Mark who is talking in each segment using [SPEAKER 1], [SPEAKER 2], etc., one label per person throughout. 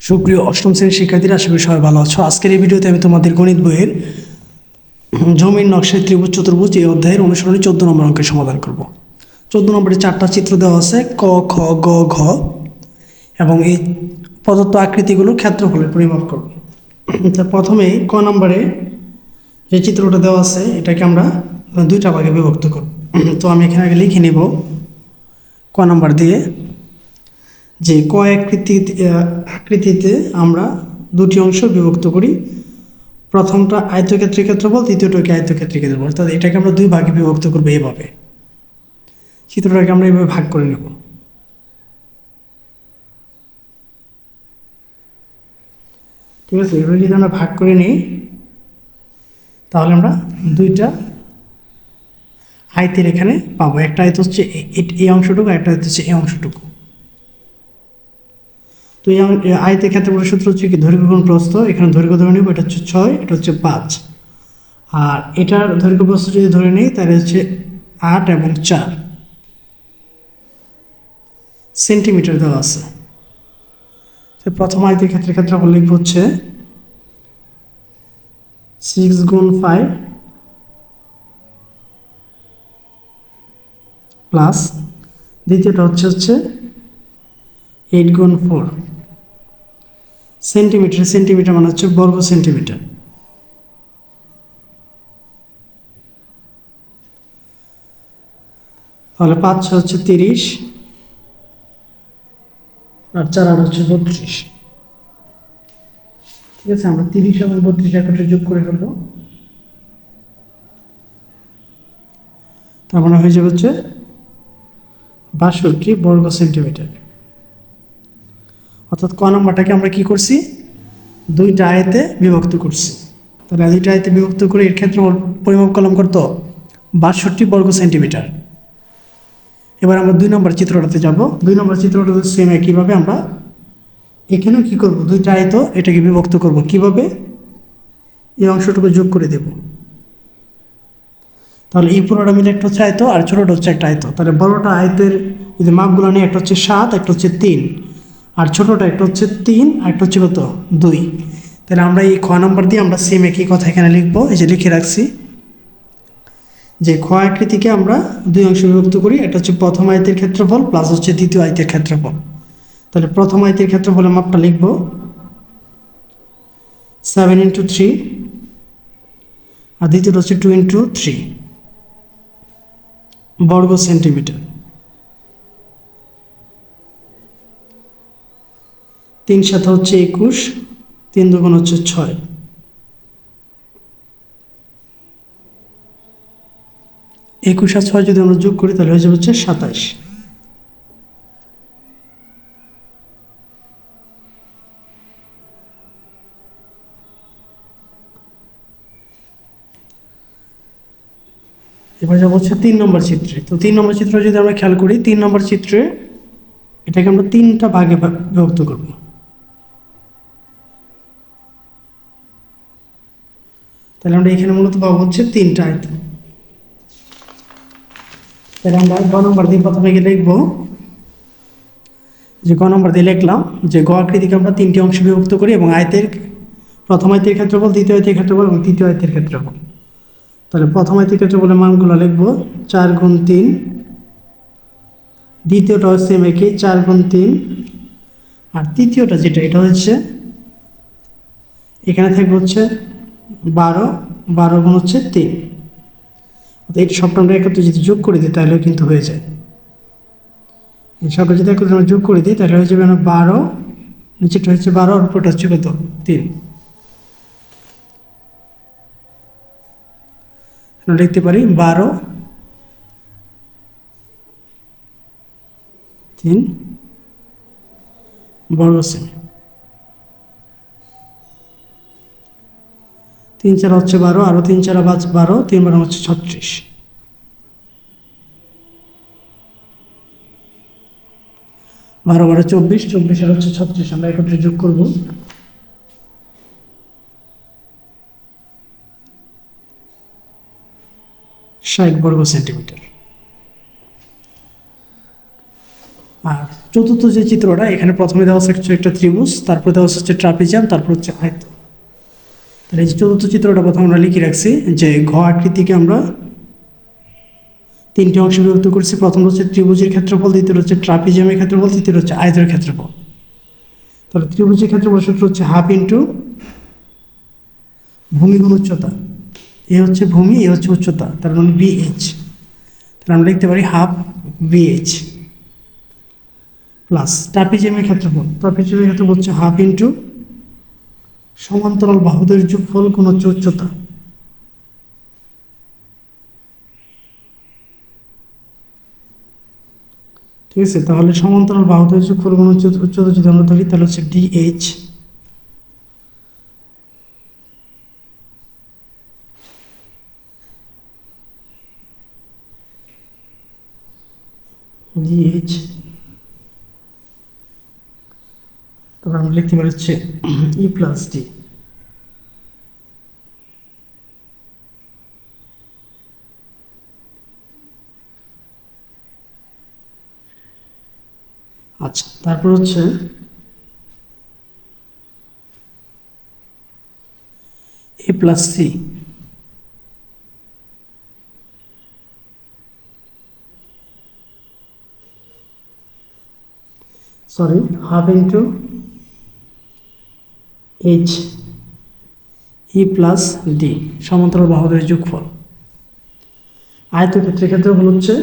[SPEAKER 1] সুপ্রিয় অষ্টম শ্রেণীর শিক্ষার্থীরা, আশা করি সবাই ভালো আছো। আজকের এই ভিডিওতে আমি তোমাদের গণিত বইয়ের জমির নকশায় ত্রিভুজ চতুর্ভুজ এই অধ্যায়ের অনুসরণে 14 নম্বর অঙ্কের সমাধান করব। 14 নম্বরে 4টা চিত্র দেওয়া আছে, ক, খ, গ, ঘ, এবং এই প্রদত্ত আকৃতিগুলো ক্ষেত্রফলের পরিমাপ করব। তো প্রথমেই ক নম্বরে যে চিত্রটা দেওয়া আছে এটাকে আমরা দুইটা ভাগে বিভক্ত করব। তো আমি এখানে আগে লিখে নেব ক নম্বর দিয়ে যে ক আকৃতিতে আমরা দুটি অংশ বিভক্ত করি। প্রথমটা আয়তক্ষেত্রের ক্ষেত্রফল, দ্বিতীয়টাকে আয়তক্ষেত্রের ক্ষেত্রফল। অর্থাৎ এটাকে আমরা দুই ভাগে বিভক্ত করবো। এভাবে চিত্রটাকে আমরা এভাবে ভাগ করে নেব। ঠিক আছে, এভাবে যদি আমরা ভাগ করে নিই তাহলে আমরা দুইটা আয়তের এখানে পাবো। একটা আয়ত হচ্ছে এই অংশটুকু, একটা আয়ত হচ্ছে এই অংশটুকু। তো এই আয়তের ক্ষেত্রফলের সূত্র হচ্ছে কি, দৈর্ঘ্য গুণ প্রস্থ। এখানে দৈর্ঘ্য ধরে নিব, এটা হচ্ছে 6, এটা হচ্ছে 5। আর এটার দৈর্ঘ্য প্রস্থ যদি ধরে নিই তাহলে হচ্ছে 8 এবং 4 সেন্টিমিটার দেওয়া আছে। প্রথম আয়তের ক্ষেত্রে ক্ষেত্রফল লিখব হচ্ছে 6 গুণ 5 প্লাস দ্বিতীয়টা হচ্ছে 8 গুণ 4 সেন্টিমিটার। সেন্টিমিটার মানে হচ্ছে বর্গ সেন্টিমিটার। তাহলে 5 হচ্ছে 30 আর 4 হচ্ছে 32। ঠিক আছে, আমরা 30 এবং 32 একত্রে যোগ করে ফেলবো। তার মানে হয়ে যাবে হচ্ছে 62 বর্গ সেন্টিমিটার। অর্থাৎ ক নম্বরটাকে আমরা কি করছি, দুইটা আয়তে বিভক্ত করছি। তাহলে দুইটা আয়তে বিভক্ত করে এর ক্ষেত্রে পরিমাপ করলাম কত, 62 বর্গ সেন্টিমিটার। এবার আমরা 2 নম্বর চিত্রটাতে যাব। 2 নম্বর চিত্রটা সেম একইভাবে আমরা এখানেও কি করব, দুইটা আয়ত এটাকে বিভক্ত করব। কিভাবে, এই অংশটুকু যোগ করে দেব। তাহলে এই পুরোটা মিলে একটা হচ্ছে আয়ত আর ছোটোটা হচ্ছে একটা আয়ত। তাহলে বড়টা আয়তের যদি মাপগুলো নিয়ে একটা হচ্ছে 7, একটা হচ্ছে 3, আর ছোটোটা একটা হচ্ছে 3 আর একটা হচ্ছে কত 2। তাহলে আমরা এই খ নম্বর দিয়ে আমরা সেম একই কথা এখানে লিখবো। এই যে লিখে রাখছি যে খ আকৃতিকে আমরা দুই অংশে বিভক্ত করি। এটা হচ্ছে প্রথম আয়তের ক্ষেত্রফল প্লাস হচ্ছে দ্বিতীয় আয়তের ক্ষেত্রফল। তাহলে প্রথম আয়তের ক্ষেত্রফলের মাপটা লিখব 7 × 3 আর দ্বিতীয়টা হচ্ছে 2 × 3 বর্গ সেন্টিমিটার। 3 সাথে হচ্ছে 21, 3 দুগুণ হচ্ছে 6। একুশ আর 6 যদি আমরা যোগ করি তাহলে হয়ে যাবে হচ্ছে 27। এবার যাবো হচ্ছে 3 নম্বর চিত্রে। তো 3 নম্বর চিত্র যদি আমরা খেয়াল করি, 3 নম্বর চিত্রে এটাকে আমরা তিনটা ভাগে বিভক্ত করব। তাহলে আমরা এখানে মূলত পাবো হচ্ছে 3টা আয়ত। তাহলে আমরা গ নম্বর দিয়ে প্রথমে গিয়ে লিখবো যে গ নম্বর দিয়ে লিখলাম যে গ আকৃতিকে আমরা 3টি অংশে বিভক্ত করি এবং আয়তের প্রথম আয়তের ক্ষেত্রফল, দ্বিতীয় আয়তের ক্ষেত্রফল এবং তৃতীয় আয়তের ক্ষেত্রফল। তাহলে প্রথম আয়তের ক্ষেত্রফলের মানগুলো লিখবো 4 গুণ 3, দ্বিতীয়টা হচ্ছে মেকে 4 গুণ 3, আর তৃতীয়টা যেটা এটা হচ্ছে এখানে থাকবে হচ্ছে 12, 12 গুণ হচ্ছে 3। এই সবটা আমরা একত্রে যদি যোগ করে দিই তাহলে কিন্তু হয়ে যায়। এই সবটা যদি একত্রে আমরা যোগ করে দিই তাহলে হয়ে যাবে 12, নিচেটা হচ্ছে 12 আর উপরটা হচ্ছে কত 3। আমরা লিখতে পারি 12, 3 বর্গ সেমি। 3 4 হচ্ছে 12, আরও 3 4 12, 3 12 হচ্ছে 36। 12 12 24, 24 আর হচ্ছে 36 আমরা একত্রে যোগ করবো। 60 বর্গ সেন্টিমিটার। আর চতুর্থ যে চিত্রটা, এখানে প্রথমে দেওয়া আছে একটা ত্রিভুজ, তারপর দেওয়া হচ্ছে ট্রাপিজিয়াম, তারপর হচ্ছে আয়ত। তাহলে এই যে চতুর্থ চিত্রটা প্রথমে আমরা লিখে রাখছি যে ঘ আকৃতিকে আমরা তিনটি অংশে বিভক্ত করছি। প্রথম হচ্ছে ত্রিভুজের ক্ষেত্রফল, দ্বিতীয় হচ্ছে ট্রাপিজিয়ামের ক্ষেত্রফল, তৃতীয় হচ্ছে আয়তের ক্ষেত্রফল। তাহলে ত্রিভুজের ক্ষেত্রফল সূত্র হচ্ছে হাফ ইন্টু ভূমি গুণ উচ্চতা। এ হচ্ছে ভূমি, এ হচ্ছে উচ্চতা, তার মানে বিএইচ। তাহলে আমরা লিখতে পারি হাফ বিএইচ প্লাস ট্রাপিজিয়ামের ক্ষেত্রফল। ট্রাপিজিয়ামের ক্ষেত্রফল হচ্ছে হাফ ইন্টু সমান্তরাল বাহুদের যোগফল গুণ হচ্ছে উচ্চতা। ঠিক আছে, তাহলে সমান্তরাল বাহুদের যোগফল গুণ হচ্ছে উচ্চতা যদি আমরা ধরি, তাহলে হচ্ছে ডিএইচ ডিএইচ। তারপর আমরা লিখতে পারি হচ্ছে ই প্লাস ডি। আচ্ছা, তারপর হচ্ছে A plus C. Sorry, half into H E plus D সমান্তরাল বাহুদের যোগফল। আয়তক্ষেত্রের ক্ষেত্রফল হচ্ছে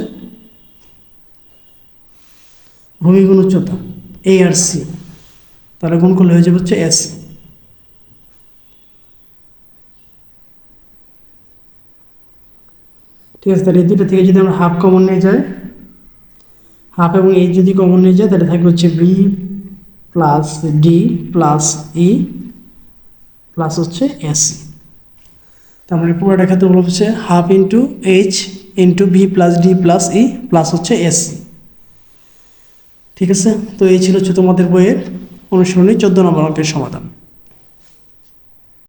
[SPEAKER 1] ভূমি গুণ উচ্চতা, এ আর সি, তাহলে গুণ করলে হয়ে যাবে হচ্ছে এস। ঠিক আছে, তাহলে এই দুটো থেকে যদি আমরা হাফ কমন নিয়ে যাই, হাফ এবং এইচ যদি কমন নিয়ে যায়, তাহলে থাকবে হচ্ছে B plus D plus E plus হচ্ছে এস। তার মানে পুরোটা ক্ষেত্রফল হচ্ছে half into H into B plus D plus E plus হচ্ছে এস। ঠিক আছে, তো এই ছিল হচ্ছে তোমাদের বইয়ের অনুশীলনী 14 নম্বর অঙ্কের সমাধান।